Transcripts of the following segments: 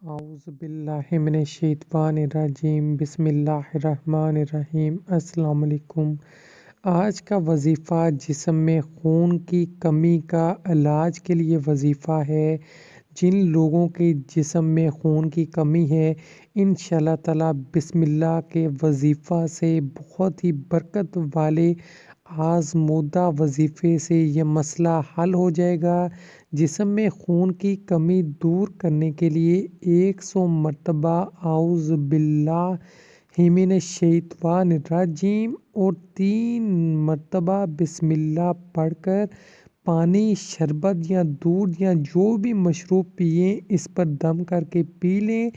اعوذ باللہ من الشیطان الرجیم بسم اللہ الرحمن الرحیم۔ السلام علیکم۔ آج کا وظیفہ جسم میں خون کی کمی کا علاج کے لیے وظیفہ ہے۔ جن لوگوں کے جسم میں خون کی کمی ہے انشاءاللہ تعالی بسم اللہ کے وظیفہ سے بہت ہی برکت والے آزمودہ وظیفے سے یہ مسئلہ حل ہو جائے گا۔ جسم میں خون کی کمی دور کرنے کے لیے 100 مرتبہ اعوذ باللہ من الشیطان الرجیم اور 3 مرتبہ بسم اللہ پڑھ کر پانی، شربت یا دودھ یا جو بھی مشروب پئیں اس پر دم کر کے پی لیں۔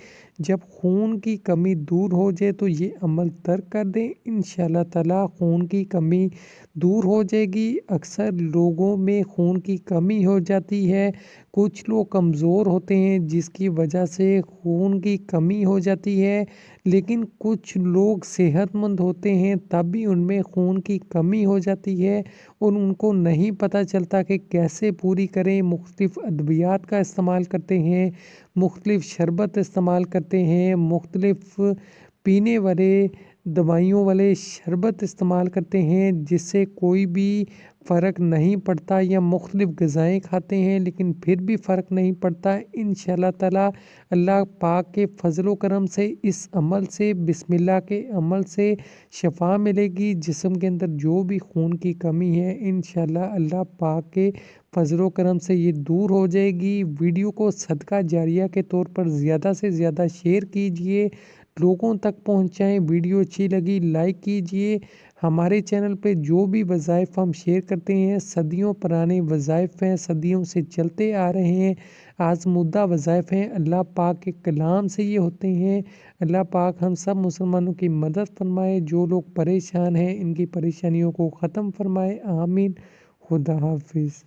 جب خون کی کمی دور ہو جائے تو یہ عمل ترک کر دیں، انشاءاللہ تعالی خون کی کمی دور ہو جائے گی۔ اکثر لوگوں میں خون کی کمی ہو جاتی ہے، کچھ لوگ کمزور ہوتے ہیں جس کی وجہ سے خون کی کمی ہو جاتی ہے، لیکن کچھ لوگ صحت مند ہوتے ہیں تب بھی ان میں خون کی کمی ہو جاتی ہے اور ان کو نہیں پتہ چلتا کہ کیسے پوری کریں۔ مختلف ادویات کا استعمال کرتے ہیں، مختلف شربت استعمال کرتے ہیں، مختلف پینے والے دوائیوں والے شربت استعمال کرتے ہیں جس سے کوئی بھی فرق نہیں پڑتا، یا مختلف غذائیں کھاتے ہیں لیکن پھر بھی فرق نہیں پڑتا۔ انشاءاللہ تعالی اللہ پاک کے فضل و کرم سے اس عمل سے، بسم اللہ کے عمل سے شفا ملے گی۔ جسم کے اندر جو بھی خون کی کمی ہے انشاءاللہ اللہ پاک کے فضل و کرم سے یہ دور ہو جائے گی۔ ویڈیو کو صدقہ جاریہ کے طور پر زیادہ سے زیادہ شیئر کیجئے، لوگوں تک پہنچائیں۔ ویڈیو اچھی لگی لائک کیجئے۔ ہمارے چینل پہ جو بھی وظائف ہم شیئر کرتے ہیں صدیوں پرانے وظائف ہیں، صدیوں سے چلتے آ رہے ہیں، آزمودہ وظائف ہیں، اللہ پاک کے کلام سے یہ ہوتے ہیں۔ اللہ پاک ہم سب مسلمانوں کی مدد فرمائے، جو لوگ پریشان ہیں ان کی پریشانیوں کو ختم فرمائے، آمین۔ خدا حافظ۔